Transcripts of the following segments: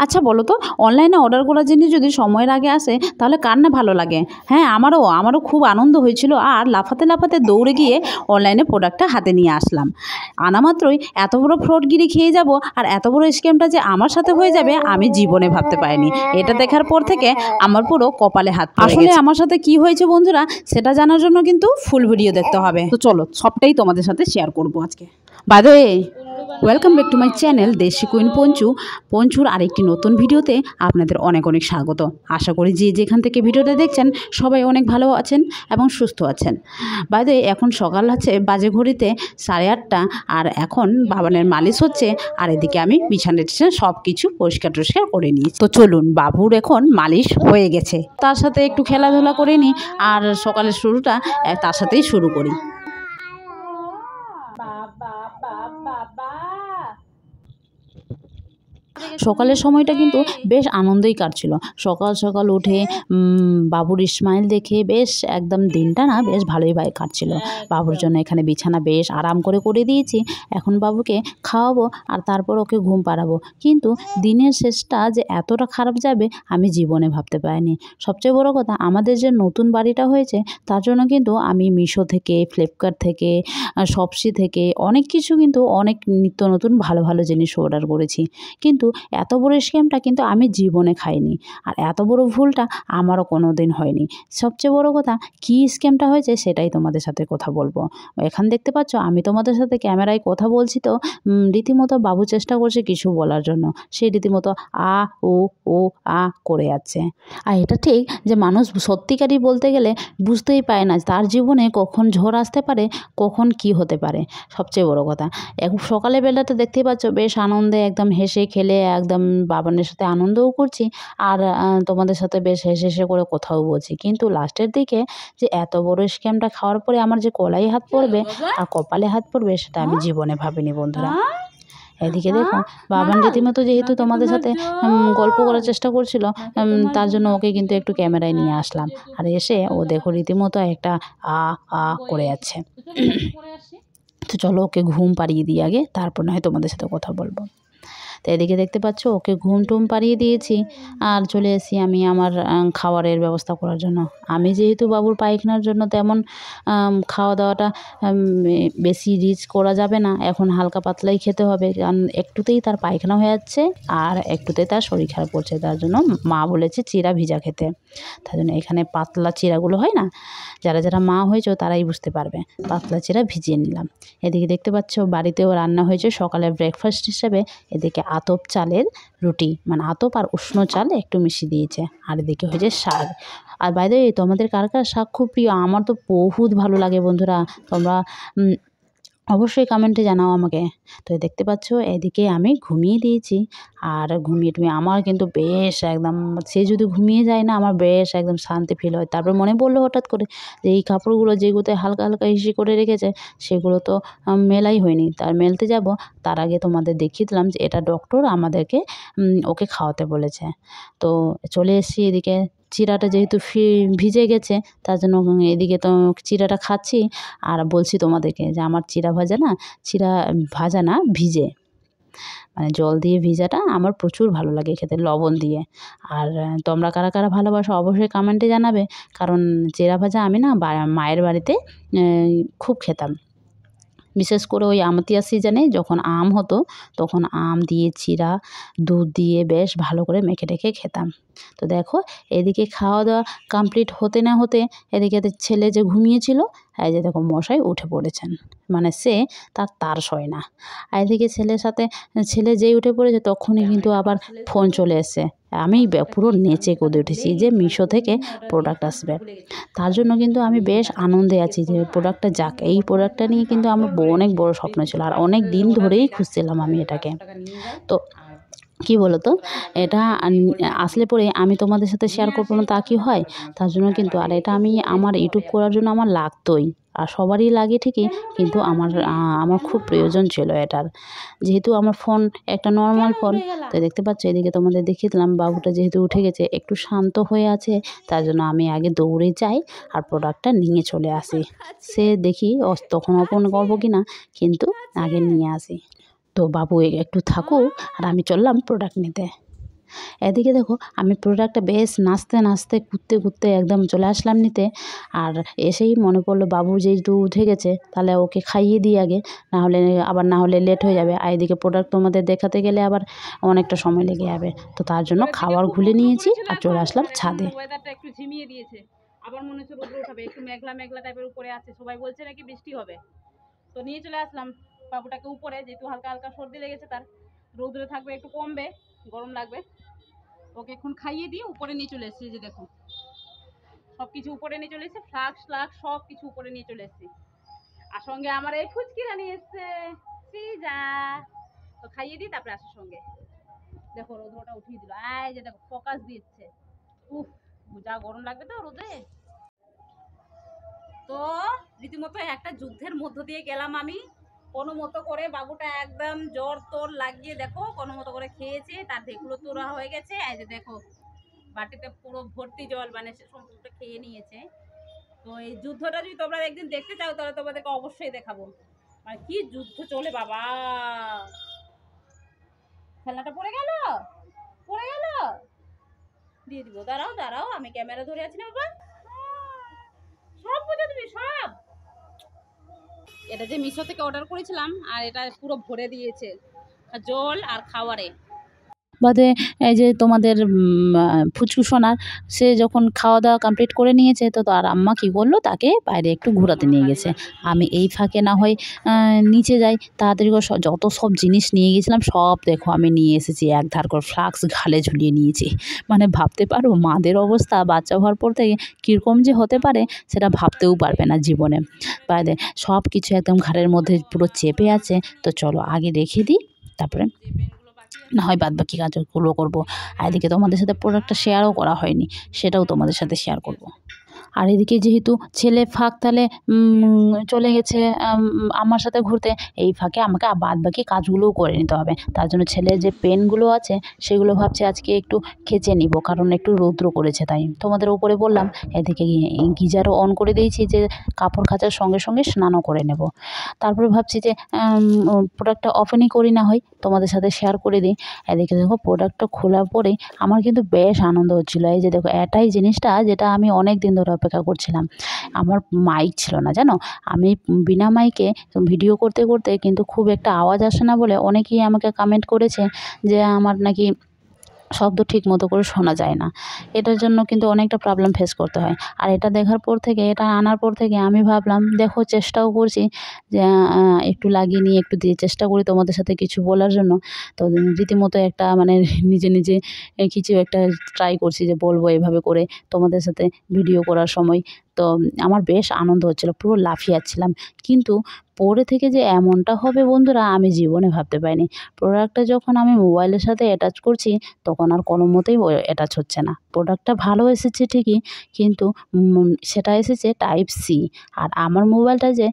আচ্ছা বলো তো, অনলাইনে অর্ডার করা জিনিস যদি সময়ের আগে আসে তাহলে কার না ভালো লাগে? হ্যাঁ, আমারও খুব আনন্দ হয়েছিল আর লাফাতে লাফাতে দৌড়ে গিয়ে অনলাইনে প্রোডাক্টটা হাতে নিয়ে আসলাম। আনা মাত্রই এত বড় ফ্রডগিরি খেয়ে যাব আর এত বড় স্ক্যামটা যে আমার সাথে হয়ে যাবে আমি জীবনে ভাবতে পারিনি। এটা দেখার পর থেকে আমার পুরো কপালে হাত পড়ে গেছে। আসলে আমার সাথে কি হয়েছে বন্ধুরা, সেটা জানার জন্য কিন্তু ফুল ভিডিও দেখতে হবে। তো চলো সবটাই তোমাদের সাথে শেয়ার করবো আজকে। By the way, welcome back to my channel Desi queen পঞ্চুর আরেকটি নতুন ভিডিওতে আপনাদের অনেক অনেক স্বাগত। আশা করি যে যেখান থেকে ভিডিওটা দেখছেন সবাই অনেক ভালো আছেন এবং সুস্থ আছেন। বাই দ্য ওয়ে, এখন সকাল আছে বাজে ঘড়িতে 8:30 আর এখন বাবানের মালিশ হচ্ছে আর এদিকে আমি বিছানা সব কিছু পরিষ্কার টরিষ্কার করে নিই। তো চলুন, বাবুর এখন মালিশ হয়ে গেছে, তার সাথে একটু খেলাধুলা করে নিই আর সকালের শুরুটা তার সাথেই শুরু করি। সকালের সময়টা কিন্তু বেশ আনন্দই কাটছিল। সকাল সকাল উঠে বাবুর স্মাইল দেখে বেশ একদম দিনটা না বেশ ভালোই কাটছিল। বাবুর জন্য এখানে বিছানা বেশ আরাম করে দিয়েছি। এখন বাবুকে খাওয়াবো আর তারপর ওকে ঘুম পাড়াবো, কিন্তু দিনের শেষটা যে এতটা খারাপ যাবে আমি জীবনে ভাবতে পারিনি। সবচেয়ে বড় কথা, আমাদের যে নতুন বাড়িটা হয়েছে তার জন্য কিন্তু আমি মিশো থেকে, ফ্লিপকার্ট থেকে, শপসি থেকে অনেক কিছু কিন্তু অনেক নিত্য নতুন ভালো ভালো জিনিস অর্ডার করেছি, কিন্তু এত বড় স্ক্যামটা কিন্তু আমি জীবনে খাইনি আর এত বড় ভুলটা আমারও কোনো দিন হয়নি। সবচেয়ে বড় কথা, কী স্ক্যামটা হয়েছে সেটাই তোমাদের সাথে কথা বলবো। এখান দেখতে পাচ্ছ আমি তোমাদের সাথে ক্যামেরায় কথা বলছি, তো রীতিমতো বাবু চেষ্টা করছে কিছু বলার জন্য, সে রীতিমতো আ ও আ করে যাচ্ছে। আর এটা ঠিক যে মানুষ সত্যিকারই বলতে গেলে বুঝতেই পারে না তার জীবনে কখন ঝড় আসতে পারে, কখন কি হতে পারে। সবচেয়ে বড় কথা, এখন সকালের বেলাতে দেখতেই পাচ্ছ বেশ আনন্দে একদম হেসে খেলে একদম বাবানের সাথে আনন্দও করছি আর তোমাদের সাথে বেশ হেসে করে কথাও বলছি, কিন্তু লাস্টের দিকে যে এত বড় স্ক্যামটা খাওয়ার পরে আমার যে গলায় হাত পড়বে আর কপালে হাত পড়বে সেটা আমি জীবনে ভাবিনি বন্ধুরা। এদিকে দেখো, বাবান রীতিমতো যেহেতু তোমাদের সাথে গল্প করার চেষ্টা করছিল, তার জন্য ওকে কিন্তু একটু ক্যামেরায় নিয়ে আসলাম আর এসে ও দেখো রীতিমতো একটা আ আ করে যাচ্ছে। তো চলো ওকে ঘুম পাড়িয়ে দিই আগে, তারপর না হয় তোমাদের সাথে কথা বলবো। তো এদিকে দেখতে পাচ্ছ ওকে ঘুম টুম পাড়িয়ে দিয়েছি আর চলে এসেছি আমি আমার খাবারের ব্যবস্থা করার জন্য। আমি যেহেতু বাবুর পায়খানার জন্য তেমন খাওয়া দাওয়াটা বেশি রিচ করা যাবে না, এখন হালকা পাতলাই খেতে হবে, কারণ একটুতেই তার পায়খানা হয়ে যাচ্ছে আর একটুতেই তার শরীর খারাপ করছে। তার জন্য মা বলেছে চিরা ভিজা খেতে, তার জন্য এখানে পাতলা চিরাগুলো হয় না, যারা যারা মা হয়েছে তারাই বুঝতে পারবে, পাতলা চিরা ভিজিয়ে নিলাম। এদিকে দেখতে পাচ্ছ বাড়িতেও রান্না হয়েছে সকালের ব্রেকফাস্ট হিসেবে। এদিকে আতপ চালের রুটি, মানে আতপ আর উষ্ণ চাল একটু মিশিয়ে দিয়েছে, আর এদিকে হয়েছে শাক। আর বাইরে তোমাদের কার কার শাক খুব প্রিয়? আমার তো বহুত ভালো লাগে বন্ধুরা, তোমরা অবশ্যই কমেন্টে জানাও আমাকে। তো দেখতে পাচ্ছ এদিকে আমি ঘুমিয়ে দিয়েছি আর ঘুমিয়ে আমার কিন্তু বেশ একদম, সে যদি ঘুমিয়ে যায় না আমার বেশ একদম শান্তি ফিল হয়। তারপর মনে পড়লো হঠাৎ করে যে এই কাপড়গুলো যেগুলোতে হালকা হালকা হিসি করে রেখেছে সেগুলো তো মেলাই হয়নি, তার মেলতে যাব তার আগে তোমাদের দেখিয়ে দিলাম যে এটা ডক্টর আমাদেরকে ওকে খাওয়াতে বলেছে। তো চলে এসেছি এদিকে, চিরাটা যেহেতু ভিজে গেছে তার জন্য এদিকে তো চিরাটা খাচ্ছি আর বলছি তোমাদেরকে যে আমার চিরা ভাজা না ভিজে, মানে জল দিয়ে ভিজাটা আমার প্রচুর ভালো লাগে খেতে লবণ দিয়ে। আর তোমরা কারা কারা ভালোবাসো অবশ্যই কমেন্টে জানাবে, কারণ চিরা ভাজা আমি না মায়ের বাড়িতে খুব খেতাম, বিশেষ করে ওই আমতিয়া সিজনে যখন আম হতো তখন আম দিয়ে চিরা দুধ দিয়ে বেশ ভালো করে মেখে টেখে খেতাম। তো দেখো এদিকে খাওয়া দাওয়া কমপ্লিট হতে না হতে এদিকে ছেলে যে ঘুমিয়েছিল, এই যে দেখো মশাই উঠে পড়েছেন, মানে সে তার সয় না। আর এদিকে ছেলে যেই উঠে পড়েছে তখনই কিন্তু আবার ফোন চলে এসছে। আমি পুরো নেচে কুদে উঠেছি যে মিশো থেকে প্রোডাক্ট আসবে, তার জন্য কিন্তু আমি বেশ আনন্দে আছি যে প্রোডাক্টটা যাক। এই প্রোডাক্টটা নিয়ে কিন্তু আমার অনেক বড় স্বপ্ন ছিল আর অনেক দিন ধরেই খুঁজছিলাম আমি এটাকে। তো কি বলো তো, এটা আসলে পরে আমি তোমাদের সাথে শেয়ার করবো না তা কি হয়, তার জন্য কিন্তু আর এটা আমি আমার ইউটিউব করার জন্য আমার লাগতোই, আর সবারই লাগে ঠিকই, কিন্তু আমার খুব প্রয়োজন ছিল এটার, যেহেতু আমার ফোন একটা নর্মাল ফোন। তো দেখতে পাচ্ছ এদিকে তোমাদের দেখিয়ে দিলাম বাবুটা যেহেতু উঠে গেছে একটু শান্ত হয়ে আছে, তার জন্য আমি আগে দৌড়ে যাই আর প্রোডাক্টটা নিয়ে চলে আসি। সে দেখি তখন ওপেন করবো কি না, কিন্তু আগে নিয়ে আসি। তো বাবু একটু থাকুক আর আমি চললাম প্রোডাক্ট নিতে। এদিকে দেখো আমি প্রোডাক্টটা বেশ নাচতে নাচতে ঘুরতে ঘুরতে একদম চলে আসলাম নিতে। আর এসেই মনে পড়লো বাবু যেহেতু উঠে গেছে তাহলে ওকে খাইয়ে দিই আগে, না হলে লেট হয়ে যাবে। আর এদিকে প্রোডাক্ট তোমাদের দেখাতে গেলে আবার অনেকটা সময় লেগে যাবে, তো তার জন্য খাবার ঘুলে নিয়েছি আর চলে আসলাম ছাদে। ওয়েদারটা একটু ঝিমিয়ে দিয়েছে, আবার মনে হচ্ছে রোদ উঠাবে, একটু মেঘলা মেঘলা টাইপের উপরে আছে, সবাই বলছে নাকি বৃষ্টি হবে। তো নিয়ে চলে আসলাম বাবুটাকে উপরে, যেহেতু হালকা হালকা সর্দি লেগেছে তার, রোদে থাকবে একটু কমবে, গরম লাগবে। ওকে এখন খাইয়ে দিয়ে উপরে নিয়ে চলে এসেছি, যে দেখো সব কিছু উপরে নিয়ে চলে এসেছি, ফ্লাক্স ফ্লাক্স সব কিছু উপরে নিয়ে চলে এসেছি। আর সঙ্গে আমার এই ফুচকিরা নিয়ে এসছে সিজা, তো খাইয়ে দিই তারপরে আসার সঙ্গে। দেখো রোদটা উঠিয়ে দিল, এই যে দেখো ফোকাস দিচ্ছে, উফ যা গরম লাগবে তো রোদে। তো রীতিমতো একটা যুদ্ধের মধ্য দিয়ে গেলাম আমি, কোনো মতো করে বাবুটা একদম জ্বর তোর লাগিয়ে দেখো কোনো মতো করে খেয়েছে, তার ঢেকুলো তোরা হয়ে গেছে, এই যে দেখো বাটিতে পুরো ভর্তি জল, মানে সে সম্পূর্ণ খেয়ে নিয়েছে। তো এই যুদ্ধটা যদি তোমরা একদিন দেখতে চাও তাহলে তোমাদেরকে অবশ্যই দেখাবো, মানে কি যুদ্ধ চলে বাবা। খেলনাটা পড়ে গেল, পড়ে গেল, দিয়ে দিব, দাঁড়াও দাঁড়াও আমি ক্যামেরা ধরে আছি না বাবা, সব বুঝে তুমি সব। এটা যে মিশো থেকে অর্ডার করেছিলাম আর এটা পুরো ভরে দিয়েছে জল আর খাবারে। বাদে এই যে তোমাদের ফুচকু সোনার, সে যখন খাওয়া দাওয়া কমপ্লিট করে নিয়েছে তো তার আম্মা কী করলো, তাকে বাইরে একটু ঘোরাতে নিয়ে গেছে। আমি এই ফাঁকে না হয় নিচে যাই তাড়াতাড়ি করে, যত সব জিনিস নিয়ে গেছিলাম সব দেখো আমি নিয়ে এসেছি, এক ধার করে ফ্লাক্স ঘালে ঝুলিয়ে নিয়েছি। মানে ভাবতে পারো মাদের অবস্থা বাচ্চা হওয়ার পর থেকে কীরকম যে হতে পারে সেটা ভাবতেও পারবে না জীবনে। বাদে সব কিছু একদম ঘাড়ের মধ্যে পুরো চেপে আছে। তো চলো আগে রেখে দিই, তারপরে না হয় বাদ বাকি কাজগুলো করবো। আর এদিকে তোমাদের সাথে প্রোডাক্টটা শেয়ারও করা হয়নি, সেটাও তোমাদের সাথে শেয়ার করব। আর এদিকে যেহেতু ছেলে ফাঁক তালে চলে গেছে আমার সাথে ঘুরতে, এই ফাঁকে আমাকে বাদ বাকি কাজগুলোও করে নিতে হবে। তার জন্য ছেলের যে পেনগুলো আছে সেগুলো ভাবছি আজকে একটু খেচে নিব, কারণ একটু রৌদ্র করেছে তাই। তোমাদের উপরে বললাম, এদিকে গিজারও অন করে দিয়েছি যে কাপড় কাচার সঙ্গে সঙ্গে স্নানও করে নেব। তারপরে ভাবছি যে প্রোডাক্টটা ওপেনই করি, না হয় তোমাদের সাথে শেয়ার করে দিই। এদিকে দেখো প্রোডাক্টটা খোলার পরে আমার কিন্তু বেশ আনন্দ হচ্ছিলো। এই যে দেখো এটাই জিনিসটা যেটা আমি অনেক দিন ধরে অপেক্ষা করছিলাম। আমার মাইক ছিল না জানো, আমি বিনা মাইকে ভিডিও করতে করতে কিন্তু খুব একটা আওয়াজ আসে না বলে অনেকেই আমাকে কমেন্ট করেছে যে আমার নাকি শব্দ ঠিক মতো করে শোনা যায় না। এটার জন্য কিন্তু অনেকটা প্রবলেম ফেস করতে হয়। আর এটা দেখার পর থেকে, এটা আনার পর থেকে আমি ভাবলাম দেখো চেষ্টাও করছি যে একটু লাগিয়ে নিয়ে একটু দিয়ে চেষ্টা করি তোমাদের সাথে কিছু বলার জন্য। তো রীতিমতো একটা মানে নিজে নিজে কিছু একটা ট্রাই করছি যে বলবো এভাবে করে তোমাদের সাথে ভিডিও করার সময়। তো আমার বেশ আনন্দ হচ্ছিলো, পুরো লাফিয়ে যাচ্ছিলাম। কিন্তু পরে থেকে যে এমনটা হবে বন্ধুরা আমি জীবনে ভাবতে পারিনি। প্রোডাক্টটা যখন আমি মোবাইলের সাথে অ্যাটাচ করছি তখন আর কোনো মতেই অ্যাটাচ হচ্ছে না। প্রোডাক্টটা ভালো এসেছে ঠিকই, কিন্তু সেটা এসেছে টাইপ সি, আর আমার মোবাইলটা যে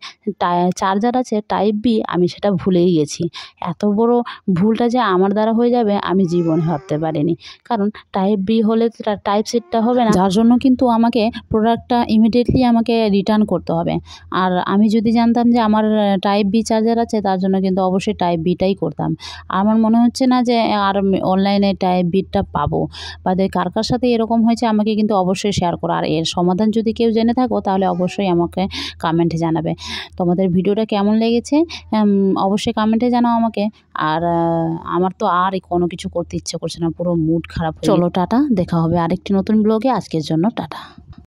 চার্জার আছে টাইপ বি, আমি সেটা ভুলেই গেছি। এত বড় ভুলটা যে আমার দ্বারা হয়ে যাবে আমি জীবনে ভাবতে পারিনি, কারণ টাইপ বি হলে টাইপ সিটা হবে না, যার জন্য কিন্তু আমাকে প্রোডাক্টটা ইমিডিয়েটলি আমাকে রিটার্ন করতে হবে। আর আমি যদি জানতাম যে আমার টাইপ বি চার্জার আছে তার জন্য কিন্তু অবশ্যই টাইপ বিটাই করতাম। আমার মনে হচ্ছে না যে আর অনলাইনে টাইপ বিটা পাবো। বাদে কার কার সাথে এরকম হয়েছে আমাকে কিন্তু অবশ্যই শেয়ার করো, আর এর সমাধান যদি কেউ জেনে থাকো তাহলে অবশ্যই আমাকে কমেন্টে জানাবে। তোমাদের ভিডিওটা কেমন লেগেছে অবশ্যই কমেন্টে জানাও আমাকে। আর আমার তো আর কোনো কিছু করতে ইচ্ছে করছে না, পুরো মুড খারাপ। চলো টাটা, দেখা হবে আরেকটি নতুন ব্লগে, আজকের জন্য টাটা।